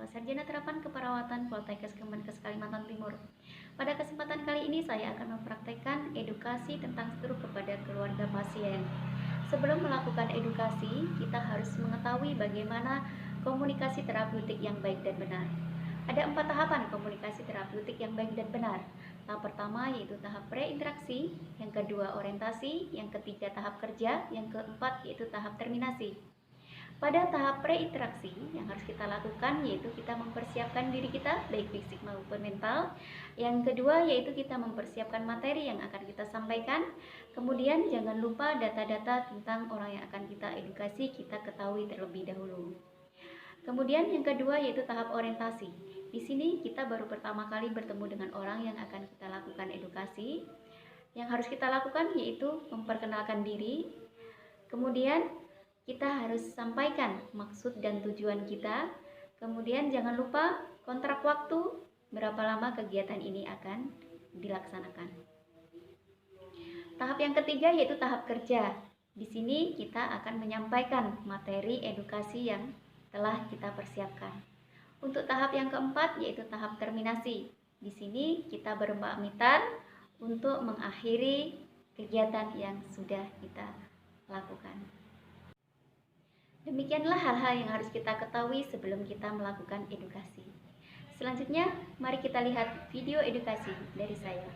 mahasiswa Sarjana Terapan Keperawatan Poltekkes Kemenkes Kalimantan Timur. Pada kesempatan kali ini saya akan mempraktekkan edukasi tentang stroke kepada keluarga pasien. Sebelum melakukan edukasi, kita harus mengetahui bagaimana komunikasi terapeutik yang baik dan benar. Ada 4 tahapan komunikasi terapeutik yang baik dan benar. Tahap pertama yaitu tahap pre-interaksi, yang kedua orientasi, yang ketiga tahap kerja, yang keempat yaitu tahap terminasi. Pada tahap pre-interaksi yang harus kita lakukan yaitu kita mempersiapkan diri kita baik fisik maupun mental. Yang kedua yaitu kita mempersiapkan materi yang akan kita sampaikan. Kemudian jangan lupa data-data tentang orang yang akan kita edukasi kita ketahui terlebih dahulu. Kemudian yang kedua yaitu tahap orientasi. Di sini kita baru pertama kali bertemu dengan orang yang akan kita lakukan edukasi. Yang harus kita lakukan yaitu memperkenalkan diri. Kemudian kita harus sampaikan maksud dan tujuan kita. Kemudian jangan lupa kontrak waktu, berapa lama kegiatan ini akan dilaksanakan. Tahap yang ketiga yaitu tahap kerja. Di sini kita akan menyampaikan materi edukasi yang telah kita persiapkan. Untuk tahap yang keempat yaitu tahap terminasi. Di sini kita berpamitan untuk mengakhiri kegiatan yang sudah kita lakukan. Demikianlah hal-hal yang harus kita ketahui sebelum kita melakukan edukasi. Selanjutnya, mari kita lihat video edukasi dari saya.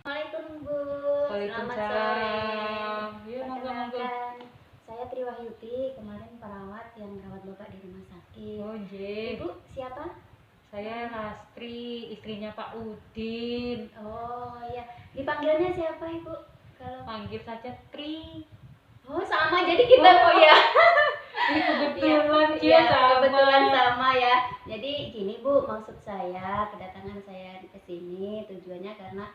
Assalamualaikum Bu. Selamat sore. Ya, perkenalkan, saya Triwahyuti, kemarin perawat yang merawat Bapak di rumah sakit. Oh, J. Ibu siapa? Saya Lastri, istrinya Pak Udin. Oh iya, dipanggilnya siapa Ibu? Kalau Panggil saja Tri. Oh sama, jadi kita ya. Ini kebetulan ya, sama. kebetulan sama ya. Jadi gini Bu, maksud saya kedatangan saya ke sini tujuannya karena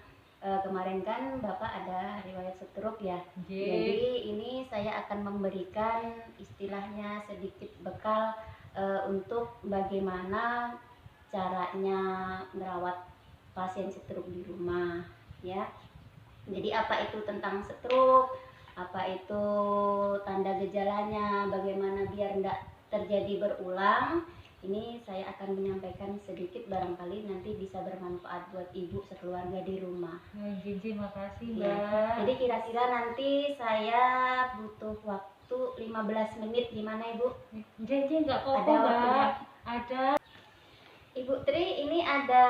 kemarin kan Bapak ada riwayat stroke ya. Jadi ini saya akan memberikan istilahnya sedikit bekal untuk bagaimana caranya merawat pasien stroke di rumah ya. Jadi apa itu tentang stroke, apa itu tanda gejalanya, bagaimana biar tidak terjadi berulang. Ini saya akan menyampaikan sedikit, barangkali nanti bisa bermanfaat buat ibu sekeluarga di rumah. Jiji, makasih Mbak. Ya. Jadi kira-kira nanti saya butuh waktu 15 menit, gimana Ibu? Jiji nggak apa-apa Ada Mbak. waktunya. Ada. Ibu Tri, ini ada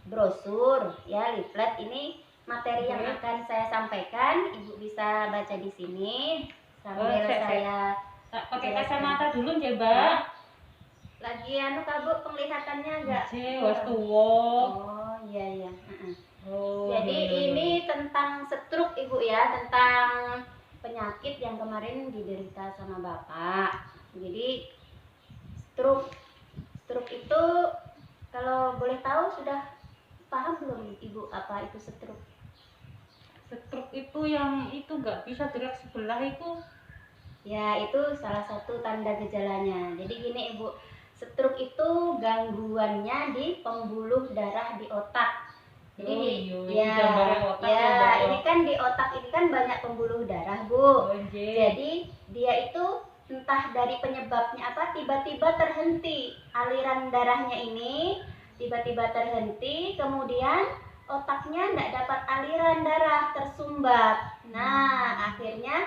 brosur ya, leaflet. Ini materi yang akan saya sampaikan. Ibu bisa baca di sini sambil saya pakai kacamata dulu ya Mbak. Lagi Bu, penglihatannya enggak? Was tua. Oh iya. Oh, jadi ini tentang stroke Ibu ya, tentang penyakit yang kemarin diderita sama Bapak. Jadi stroke itu kalau boleh tahu sudah paham belum Ibu apa itu stroke? Stroke itu yang itu nggak bisa gerak sebelah itu. Ya, itu salah satu tanda gejalanya. Jadi gini Ibu, stroke itu gangguannya di pembuluh darah di otak. Jadi ini kan di otak ini kan banyak pembuluh darah Bu. Jadi dia itu entah dari penyebabnya apa, tiba-tiba terhenti aliran darahnya ini, tiba-tiba terhenti, kemudian otaknya tidak dapat aliran darah, tersumbat. Nah, akhirnya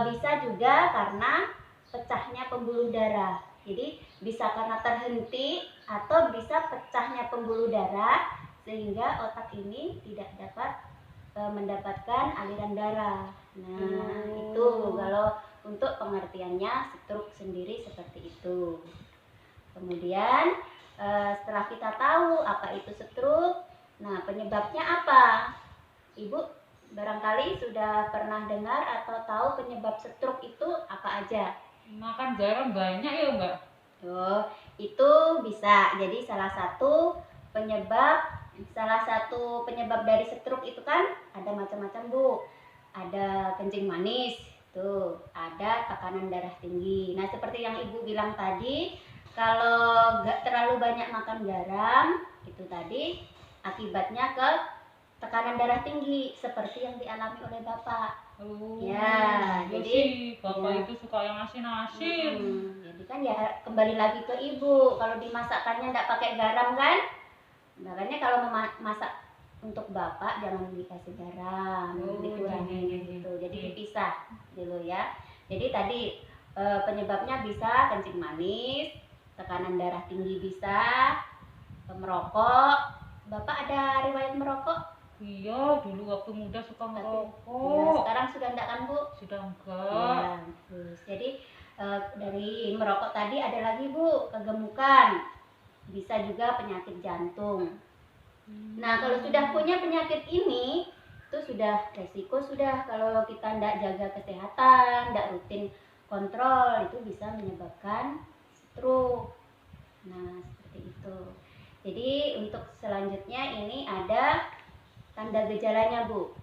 bisa juga karena pecahnya pembuluh darah. Jadi bisa karena terhenti atau bisa pecahnya pembuluh darah sehingga otak ini tidak dapat mendapatkan aliran darah. Nah, itu kalau untuk pengertiannya stroke sendiri seperti itu. Kemudian setelah kita tahu apa itu stroke, nah penyebabnya apa? Ibu barangkali sudah pernah dengar atau tahu penyebab stroke itu apa aja? Makan garam banyak ya Mbak? Oh, itu bisa jadi salah satu penyebab dari stroke itu kan ada macam-macam Bu. Ada kencing manis, tuh, ada tekanan darah tinggi. Nah, seperti yang Ibu bilang tadi, kalau nggak terlalu banyak makan garam, itu tadi akibatnya ke tekanan darah tinggi seperti yang dialami oleh Bapak. Oh, Ya, iya jadi sih, Bapak ya. itu suka yang asin-asin. Jadi kan ya kembali lagi ke ibu, kalau dimasakkannya tidak pakai garam kan, makanya kalau memasak untuk Bapak jangan dikasih garam, Oh, dikurangi iya. gitu. Jadi dipisah dulu ya. Jadi tadi penyebabnya bisa kencing manis, tekanan darah tinggi bisa, merokok. Bapak ada riwayat merokok? Iya, dulu waktu muda suka Ya, ngerokok. sekarang sudah enggak kan Bu? Sudah Ya, enggak. terus. Jadi dari merokok tadi ada lagi Bu, kegemukan. Bisa juga penyakit jantung. Nah, kalau sudah punya penyakit ini, itu sudah resiko sudah kalau kita tidak jaga kesehatan, tidak rutin kontrol, itu bisa menyebabkan stroke. Nah, seperti itu. Jadi untuk selanjutnya ini ada tanda gejalanya Bu.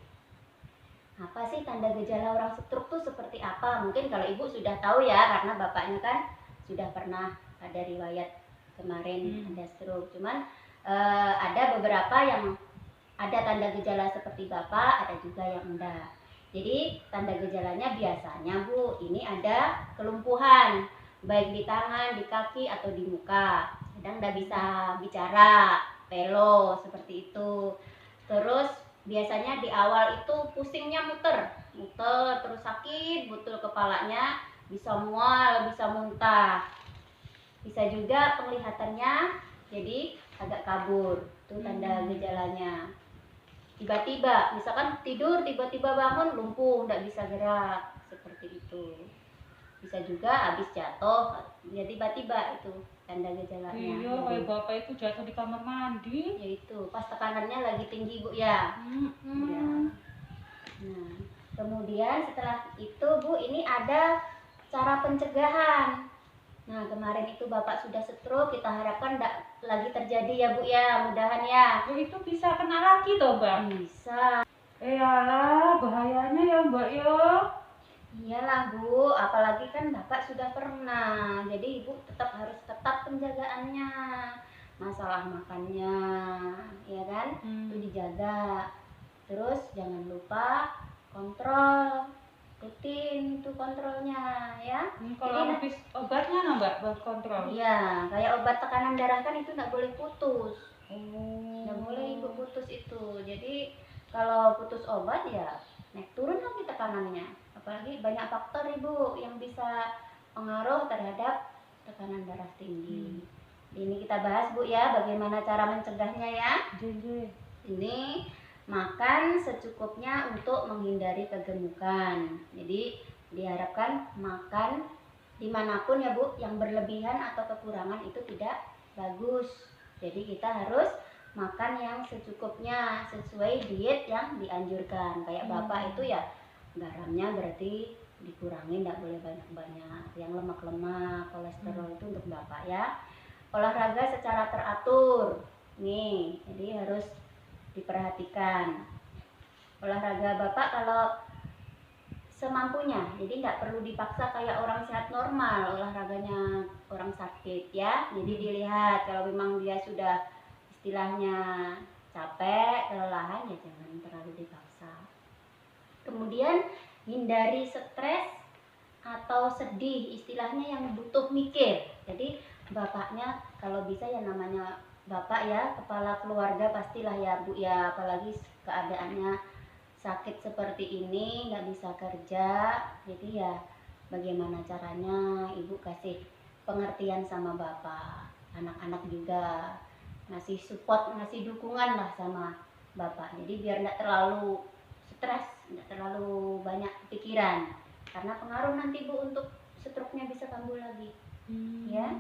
Apa sih tanda gejala orang stroke tuh seperti apa? Mungkin kalau ibu sudah tahu ya, karena bapaknya kan sudah pernah ada riwayat kemarin ada stroke. Cuman ada beberapa yang ada tanda gejala seperti bapak, ada juga yang enggak. Jadi tanda gejalanya biasanya Bu, ini ada kelumpuhan baik di tangan, di kaki atau di muka. Kadang enggak bisa bicara, pelo seperti itu. Terus biasanya di awal itu pusingnya muter terus sakit betul kepalanya, bisa mual, bisa muntah, bisa juga penglihatannya jadi agak kabur. Itu tanda gejalanya. Tiba-tiba misalkan tidur, tiba-tiba bangun lumpuh, tidak bisa gerak, seperti itu. Bisa juga habis jatuh, ya tiba-tiba itu tanda gejalanya. Iya, kayak bapak itu jatuh di kamar mandi. Yaitu pas tekanannya lagi tinggi Bu ya. Ya. Nah, kemudian setelah itu Bu, ini ada cara pencegahan. Nah, kemarin itu Bapak sudah stroke, kita harapkan tidak lagi terjadi ya Bu ya, mudahan ya. Oh, itu bisa kena lagi toh Mbak? Bisa. Alah, bahayanya ya Mbak ya. Iyalah Bu, apalagi kan Bapak sudah pernah, jadi Ibu tetap harus ketat penjagaannya. Masalah makannya, ya kan, itu dijaga. Terus jangan lupa kontrol, rutin itu kontrolnya ya. Kalau habis obatnya nah Mbak, buat kontrol? Iya, kayak obat tekanan darah kan itu nggak boleh putus. Oh. Nggak boleh Ibu putus itu. Jadi kalau putus obat ya naik turun lagi tekanannya. Apalagi banyak faktor Ibu yang bisa pengaruh terhadap tekanan darah tinggi. Ini kita bahas Bu ya, bagaimana cara mencegahnya ya. Ini makan secukupnya untuk menghindari kegemukan. Jadi diharapkan makan dimanapun ya Bu, yang berlebihan atau kekurangan itu tidak bagus. Jadi kita harus makan yang secukupnya sesuai diet yang dianjurkan. Kayak bapak itu ya garamnya berarti dikurangi, tidak boleh banyak-banyak. Yang lemak-lemak, kolesterol itu untuk bapak ya. Olahraga secara teratur. Nih, jadi harus diperhatikan. Olahraga bapak kalau semampunya, jadi nggak perlu dipaksa kayak orang sehat normal olahraganya orang sakit ya. Jadi dilihat kalau memang dia sudah istilahnya capek, kelelahan, ya jangan terlalu dipaksa. Kemudian hindari stres atau sedih, istilahnya yang butuh mikir. Jadi bapaknya kalau bisa ya, namanya bapak ya, kepala keluarga pastilah ya Bu ya, apalagi keadaannya sakit seperti ini, nggak bisa kerja. Jadi ya bagaimana caranya Ibu kasih pengertian sama bapak, anak-anak juga ngasih support, ngasih dukungan lah sama bapak. Jadi biar nggak terlalu stres, nggak terlalu banyak pikiran, karena pengaruh nanti Bu untuk stroke-nya bisa kambuh lagi. Ya.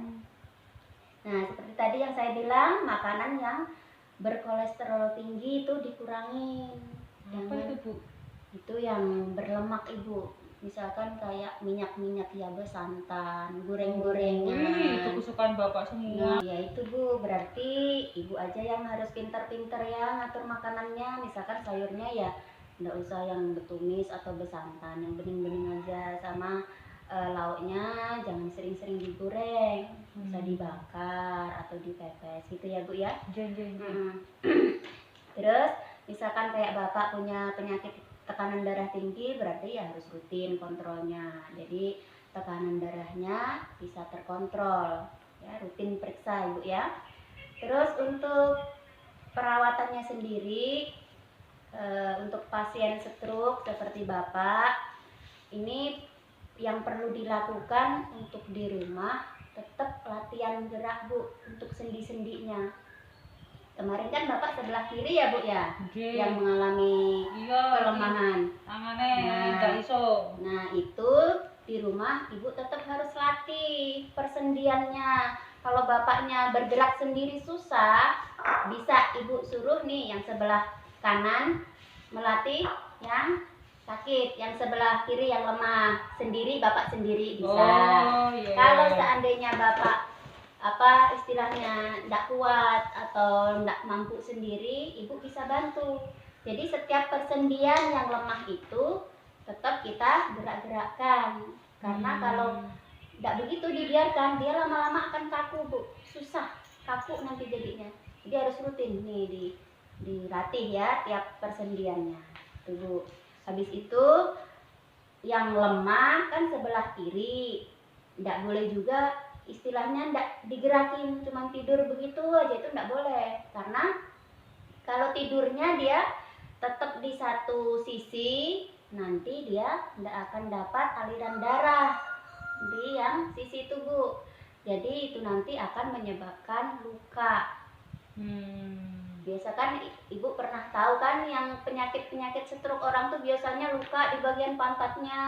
Nah, seperti tadi yang saya bilang, makanan yang berkolesterol tinggi itu dikurangin. Apa itu Bu? Itu yang berlemak Ibu. Misalkan kayak minyak-minyak ya, santan, goreng-gorengan. Itu kesukaan bapak semua. Ya itu Bu, berarti Ibu aja yang harus pintar-pintar ya ngatur makanannya. Misalkan sayurnya ya nggak usah yang betumis atau bersantan, yang bening-bening aja. Sama lauknya jangan sering-sering digoreng, bisa dibakar atau dipepes gitu ya Bu ya. Jangan. Terus Misalkan kayak bapak punya penyakit tekanan darah tinggi, berarti ya harus rutin kontrolnya. Jadi tekanan darahnya bisa terkontrol, ya rutin periksa ibu ya. Terus untuk perawatannya sendiri, untuk pasien stroke seperti bapak, ini yang perlu dilakukan untuk di rumah tetap latihan gerak bu, untuk sendi-sendinya. Kemarin kan bapak sebelah kiri ya bu ya, Nggih. yang mengalami Iya, kelemahan. tangane Nah. gak iso. Nah itu di rumah ibu tetap harus latih persendiannya. Kalau bapaknya bergerak sendiri susah, bisa ibu suruh nih yang sebelah kanan melatih yang sakit, yang sebelah kiri yang lemah, sendiri bapak sendiri bisa. Oh, iya. Kalau seandainya bapak apa istilahnya tidak kuat atau tidak mampu sendiri, ibu bisa bantu. Jadi setiap persendian yang lemah itu tetap kita gerak-gerakkan, karena kalau tidak begitu dibiarkan, dia lama-lama akan kaku bu, susah, kaku nanti jadinya. Jadi harus rutin nih dilatih ya tiap persendiannya tuh bu. Habis itu yang lemah kan sebelah kiri, tidak boleh juga istilahnya tidak digerakin, cuma tidur begitu aja, itu tidak boleh. Karena kalau tidurnya dia tetap di satu sisi, nanti dia tidak akan dapat aliran darah di yang sisi itu bu. Jadi itu nanti akan menyebabkan luka. Biasa kan ibu pernah tahu kan yang penyakit stroke orang tuh biasanya luka di bagian pantatnya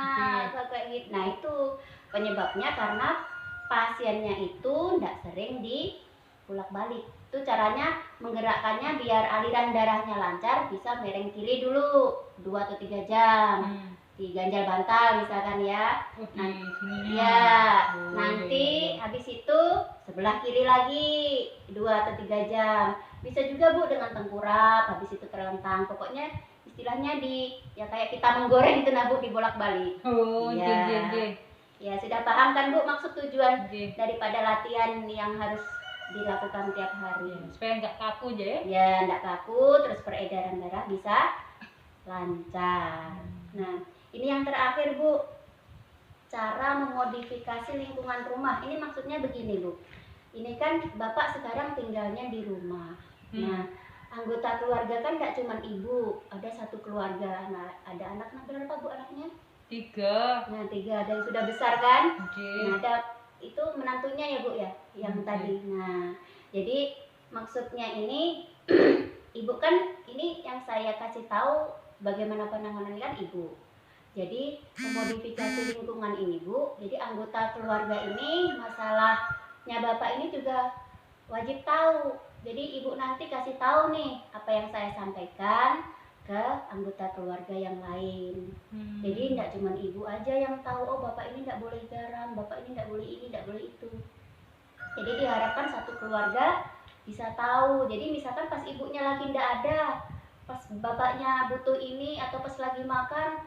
kayak gitu. Nah itu penyebabnya karena pasiennya itu tidak sering dibulak-balik. Itu caranya menggerakkannya biar aliran darahnya lancar, bisa miring kiri dulu 2 atau 3 jam. Diganjal bantal misalkan ya. Nanti habis itu sebelah kiri lagi 2 atau 3 jam. Bisa juga bu dengan tengkurap, habis itu terlentang. Pokoknya istilahnya ya kayak kita menggoreng itu nah bu, dibolak-balik. Oh, ya. Ya sudah paham kan bu maksud tujuan daripada latihan yang harus dilakukan tiap hari. Supaya nggak kaku aja ya? Ya nggak kaku, terus peredaran darah bisa lancar. Nah ini yang terakhir bu, cara memodifikasi lingkungan rumah. Ini maksudnya begini bu, ini kan bapak sekarang tinggalnya di rumah. Nah anggota keluarga kan nggak cuma ibu, ada satu keluarga. Nah ada anak berapa bu anaknya? 3. Nah 3, ada yang sudah besar kan? Nah, ada itu menantunya ya bu ya, yang tadi. Nah jadi maksudnya ini ibu kan ini yang saya kasih tahu bagaimana penanganan kan ibu. Jadi memodifikasi lingkungan ini bu, jadi anggota keluarga ini masalahnya bapak ini juga wajib tahu. Jadi ibu nanti kasih tahu nih apa yang saya sampaikan ke anggota keluarga yang lain. Jadi tidak cuma ibu aja yang tahu, oh bapak ini tidak boleh garam, bapak ini tidak boleh ini, tidak boleh itu. Jadi diharapkan satu keluarga bisa tahu. Jadi misalkan pas ibunya lagi tidak ada, pas bapaknya butuh ini atau pas lagi makan,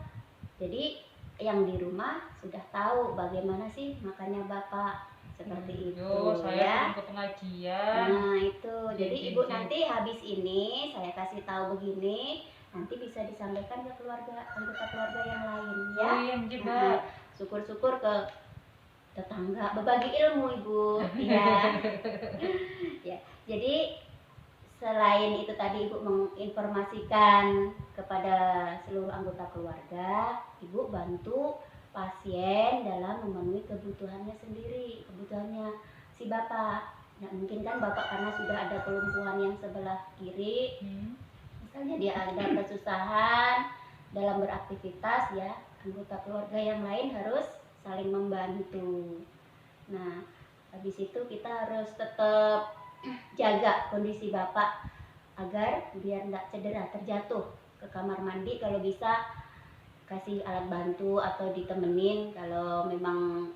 jadi yang di rumah sudah tahu bagaimana sih makannya bapak, seperti itu. Saya ya ke pengajian. Nah itu, jadi ibu nanti habis ini saya kasih tahu begini, nanti bisa disampaikan ke anggota keluarga yang lain ya. Oh iya mungkin mbak. Syukur-syukur ke tetangga, berbagi ilmu ibu. Ya. Ya, jadi selain itu tadi ibu menginformasikan kepada seluruh anggota keluarga, ibu bantu pasien dalam memenuhi kebutuhannya sendiri, kebutuhannya si bapak. Nah mungkin kan bapak karena sudah ada kelumpuhan yang sebelah kiri, misalnya dia ada kesusahan dalam beraktivitas, ya anggota keluarga yang lain harus saling membantu. Nah habis itu kita harus tetap jaga kondisi bapak agar biar tidak cedera, terjatuh ke kamar mandi. Kalau bisa kasih alat bantu atau ditemenin kalau memang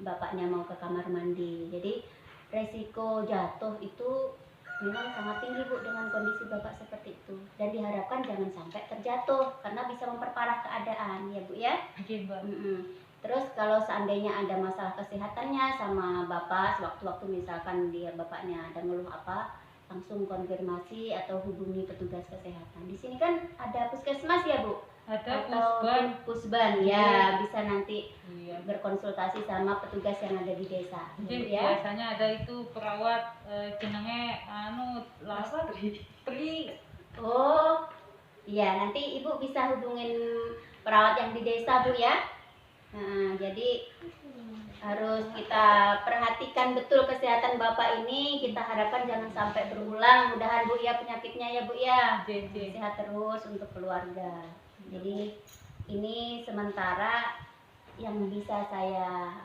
bapaknya mau ke kamar mandi. Jadi resiko jatuh itu memang sangat tinggi bu dengan kondisi bapak seperti itu, dan diharapkan jangan sampai terjatuh karena bisa memperparah keadaan ya bu ya. Terus kalau seandainya ada masalah kesehatannya sama bapak sewaktu-waktu, misalkan bapaknya ada ngeluh apa, langsung konfirmasi atau hubungi petugas kesehatan. Di sini kan ada puskesmas ya Bu? Ada Atau pusban. pusban Iya. ya, bisa nanti Iya. berkonsultasi sama petugas yang ada di desa. Jadi Ya. biasanya ada itu perawat jenenge apa? Pri. Oh, iya nanti Ibu bisa hubungin perawat yang di desa Bu ya. Nah, jadi harus kita perhatikan betul kesehatan Bapak ini. Kita harapkan jangan sampai berulang. Mudahan Bu ya penyakitnya ya Bu ya. Sehat terus untuk keluarga. Jadi ini sementara yang bisa saya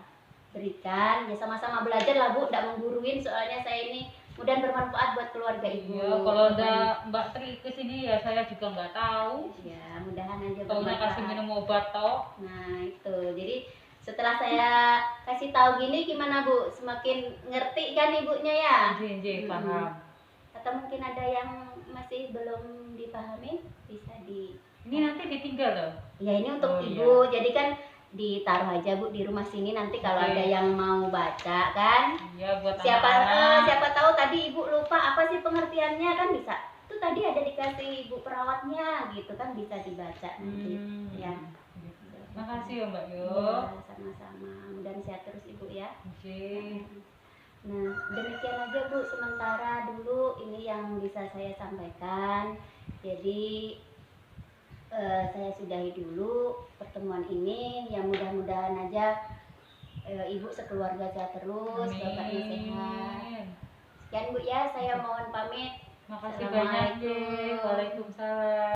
berikan. Ya sama-sama belajar lah Bu, tidak mengguruin soalnya saya ini mudah bermanfaat buat keluarga Ibu. Iya, kalau ada Mbak Tri ke sini ya saya juga nggak tahu. Ya, mudahan aja Taunya kasih minum obat toh. Nah, itu. Jadi setelah saya kasih tahu gini gimana Bu? Semakin ngerti kan Ibunya ya? Iya, paham. Atau mungkin ada yang masih belum dipahami? Bisa di Ini nanti ditinggal loh. Ya ini untuk Oh, Ibu. Jadi kan ditaruh aja Bu di rumah sini, nanti kalau Oke. ada yang mau baca kan. Iya, buat Siapa anak-anak. siapa tahu tadi Ibu lupa apa sih pengertiannya kan bisa. Itu tadi ada dikasih Ibu perawatnya gitu kan, bisa dibaca nanti. Ya. Makasih ya Mbak Yo. Ya, sama-sama. Mudah-mudahan sehat terus Ibu ya. Oke. Nah, demikian aja Bu sementara dulu ini yang bisa saya sampaikan. Jadi saya sudahi dulu pertemuan ini. Yang mudah-mudahan aja Ibu sekeluarga sehat terus, bapaknya sehat. Sekian Bu ya, saya mohon pamit. Makasih banyak. Assalamualaikum. Waalaikumsalam.